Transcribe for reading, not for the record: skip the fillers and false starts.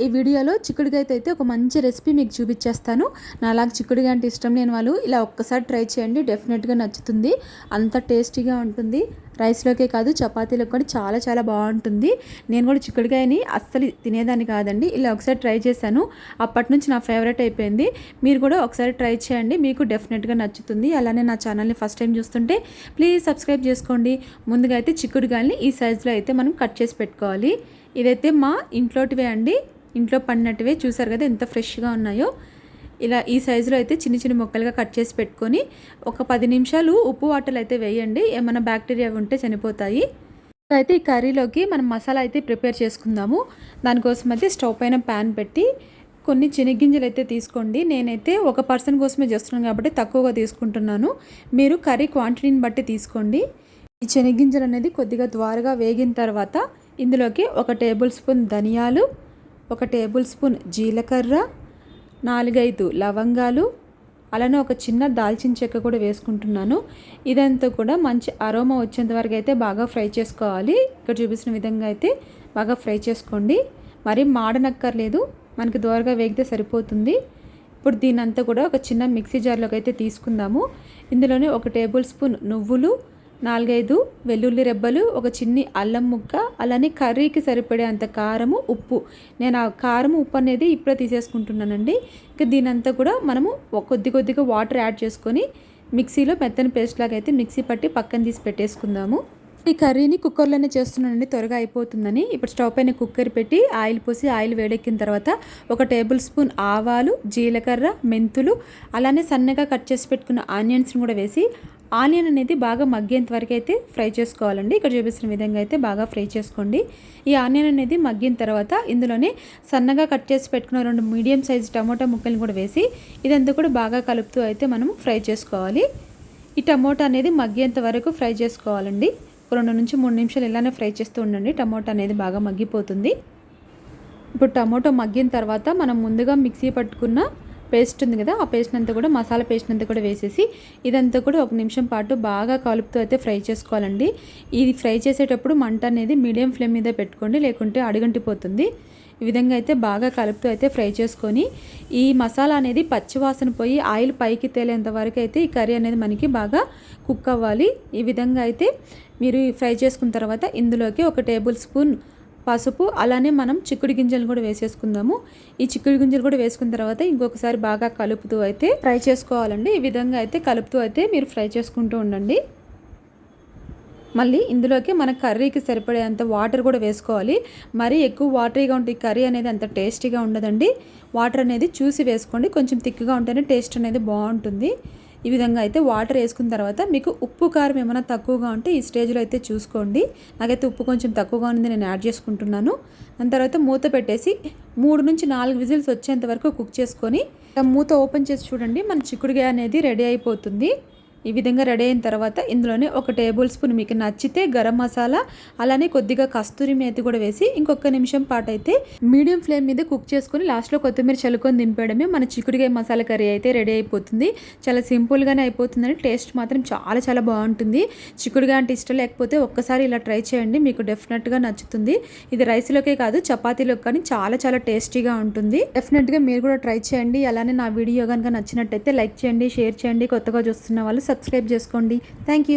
ఈ వీడియోలో చిక్కుడుగాయ అయితే ఒక మంచి రెసిపీ మీకు చూపించేస్తాను. నాలాగా చిక్కుడుగాయ అంటే ఇష్టం లేని వాళ్ళు ఇలా ఒక్కసారి ట్రై చేయండి, డెఫినెట్గా నచ్చుతుంది. అంత టేస్టీగా ఉంటుంది. రైస్లోకే కాదు చపాతీలకు కూడా చాలా చాలా బాగుంటుంది. నేను కూడా చిక్కుడుగాయని అస్సలు తినేదాన్ని కాదండి, ఇలా ఒకసారి ట్రై చేశాను. అప్పటి నుంచి నా ఫేవరెట్ అయిపోయింది. మీరు కూడా ఒకసారి ట్రై చేయండి, మీకు డెఫినెట్గా నచ్చుతుంది. అలానే నా ఛానల్ని ఫస్ట్ టైం చూస్తుంటే ప్లీజ్ సబ్స్క్రైబ్ చేసుకోండి. ముందుగా అయితే చిక్కుడుగాయని ఈ సైజులో అయితే మనం కట్ చేసి పెట్టుకోవాలి. ఇదైతే మా ఇంట్లోటివే అండి, ఇంట్లో పండినట్టువే. చూసారు కదా ఎంత ఫ్రెష్గా ఉన్నాయో. ఇలా ఈ సైజులో అయితే చిన్న చిన్న ముక్కలుగా కట్ చేసి పెట్టుకొని ఒక 10 నిమిషాలు ఉప్పు వాటర్లు అయితే వేయండి, ఏమైనా బ్యాక్టీరియా ఉంటే చనిపోతాయి. అయితే ఈ కర్రీలోకి మనం మసాలా అయితే ప్రిపేర్ చేసుకుందాము. దానికోసం అయితే స్టవ్ పైన ప్యాన్ పెట్టి కొన్ని శనగగింజలు అయితే తీసుకోండి. నేనైతే ఒక పర్సన్ కోసమే చేస్తున్నాను కాబట్టి తక్కువగా తీసుకుంటున్నాను. మీరు కర్రీ క్వాంటిటీని బట్టి తీసుకోండి. ఈ శనగగింజలు అనేది కొద్దిగా ద్వారగా వేగిన తర్వాత ఇందులోకి 1 టేబుల్ స్పూన్ ధనియాలు, 1 టేబుల్ స్పూన్ జీలకర్ర, 4-5 లవంగాలు, అలానే ఒక చిన్న దాల్చిన చెక్క కూడా వేసుకుంటున్నాను. ఇదంతా కూడా మంచి అరోమా వచ్చేంత వరకు అయితే బాగా ఫ్రై చేసుకోవాలి. ఇక్కడ చూపిస్తున్న విధంగా అయితే బాగా ఫ్రై చేసుకోండి. మరి మాడనక్కర్లేదు, మనకి దోరగా వేగితే సరిపోతుంది. ఇప్పుడు దీనంతా కూడా ఒక చిన్న మిక్సీ జార్లోకి అయితే తీసుకుందాము. ఇందులోనే 1 టేబుల్ స్పూన్ నువ్వులు, 4-5 వెల్లుల్లి రెబ్బలు, ఒక చిన్ని అల్లం ముక్క, అలానే కర్రీకి సరిపడే అంత కారము, ఉప్పు. నేను ఆ కారం ఉప్పు అనేది ఇప్పుడే తీసేసుకుంటున్నానండి. ఇంకా దీనంతా కూడా మనము కొద్దిగా వాటర్ యాడ్ చేసుకొని మిక్సీలో మెత్తని పేస్ట్ లాగా అయితే మిక్సీ పట్టి పక్కన తీసి పెట్టేసుకుందాము. ఈ కర్రీని కుక్కర్లోనే చేస్తున్నానండి, త్వరగా అయిపోతుందని. ఇప్పుడు స్టవ్ పైన కుక్కర్ పెట్టి ఆయిల్ పోసి ఆయిల్ వేడెక్కిన తర్వాత 1 టేబుల్ స్పూన్ ఆవాలు, జీలకర్ర, మెంతులు, అలానే సన్నగా కట్ చేసి పెట్టుకున్న ఆనియన్స్ని కూడా వేసి ఆనియన్ అనేది బాగా మగ్గేంత వరకు అయితే ఫ్రై చేసుకోవాలండి. ఇక్కడ చూపిస్తున్న విధంగా అయితే బాగా ఫ్రై చేసుకోండి. ఈ ఆనియన్ అనేది మగ్గిన తర్వాత ఇందులోనే సన్నగా కట్ చేసి పెట్టుకున్న 2 మీడియం సైజ్ టమోటా ముక్కల్ని కూడా వేసి ఇదంతా కూడా బాగా కలుపుతూ అయితే మనం ఫ్రై చేసుకోవాలి. ఈ టమోటా అనేది మగ్గేంత వరకు ఫ్రై చేసుకోవాలండి. 2 నుంచి 3 నిమిషాలు ఇలానే ఫ్రై చేస్తూ ఉండండి, టమోటా అనేది బాగా మగ్గిపోతుంది. ఇప్పుడు టమోటా మగ్గిన తర్వాత మనం ముందుగా మిక్సీ పట్టుకున్న పేస్ట్ ఉంది కదా, ఆ పేస్ట్ అంతా కూడా మసాలా పేస్ట్ అంతా కూడా వేసేసి ఇదంతా కూడా 1 నిమిషం పాటు బాగా కలుపుతూ అయితే ఫ్రై చేసుకోవాలండి. ఇది ఫ్రై చేసేటప్పుడు మంట అనేది మీడియం ఫ్లేమ్ మీద పెట్టుకోండి, లేకుంటే అడుగంటిపోతుంది. ఈ విధంగా అయితే బాగా కలుపుతూ అయితే ఫ్రై చేసుకొని ఈ మసాలా అనేది పచ్చివాసన పోయి ఆయిల్ పైకి తేలేంత వరకు అయితే ఈ కర్రీ అనేది మనకి బాగా కుక్ అవ్వాలి. ఈ విధంగా అయితే మీరు ఫ్రై చేసుకున్న తర్వాత ఇందులోకి 1 టేబుల్ స్పూన్ పసుపు, అలానే మనం చిక్కుడు గింజలు కూడా వేసేసుకుందాము. ఈ చిక్కుడు గింజలు కూడా వేసుకున్న తర్వాత ఇంకొకసారి బాగా కలుపుతూ అయితే ఫ్రై చేసుకోవాలండి. ఈ విధంగా అయితే కలుపుతూ అయితే మీరు ఫ్రై చేసుకుంటూ ఉండండి. మళ్ళీ ఇందులోకి మన కర్రీకి సరిపడేంత వాటర్ కూడా వేసుకోవాలి. మరీ ఎక్కువ వాటరీగా ఉంటే ఈ కర్రీ అనేది అంత టేస్టీగా ఉండదండి. వాటర్ అనేది చూసి వేసుకోండి, కొంచెం థిక్గా ఉంటేనే టేస్ట్ అనేది బాగుంటుంది. ఈ విధంగా అయితే వాటర్ వేసుకున్న తర్వాత మీకు ఉప్పు కారం ఏమైనా తక్కువగా ఉంటే ఈ స్టేజ్లో అయితే చూసుకోండి. నాకైతే ఉప్పు కొంచెం తక్కువగా ఉంది, నేను యాడ్ చేసుకుంటున్నాను. దాని తర్వాత మూత పెట్టేసి 3 నుంచి 4 విజిల్స్ వచ్చేంత వరకు కుక్ చేసుకొని మూత ఓపెన్ చేసి చూడండి, మన చిక్కుడుగాయ అనేది రెడీ అయిపోతుంది. ఈ విధంగా రెడీ అయిన తర్వాత ఇందులోనే 1 టేబుల్ స్పూన్ మీకు నచ్చితే గరం మసాలా, అలానే కొద్దిగా కస్తూరి మేతి కూడా వేసి ఇంకొక నిమిషం పాటు అయితే మీడియం ఫ్లేమ్ మీద కుక్ చేసుకొని లాస్ట్లో కొత్తిమీర చల్లుకొని దింపేయడమే మన చిక్కుడుగాయ మసాలా కర్రీ అయితే రెడీ అయిపోతుంది. చాలా సింపుల్గానే అయిపోతుందని టేస్ట్ మాత్రం చాలా చాలా బాగుంటుంది. చిక్కుడుగాయ అంటే ఇష్టం లేకపోతే ఒక్కసారి ఇలా ట్రై చేయండి, మీకు డెఫినెట్గా నచ్చుతుంది. ఇది రైస్లోకే కాదు చపాతీలోకి కానీ చాలా చాలా టేస్టీగా ఉంటుంది. డెఫినెట్గా మీరు కూడా ట్రై చేయండి. అలానే నా వీడియో కనుక నచ్చినట్టయితే లైక్ చేయండి, షేర్ చేయండి. కొత్తగా చూస్తున్న వాళ్ళు సబ్స్క్రైబ్ చేసుకోండి. Thank you.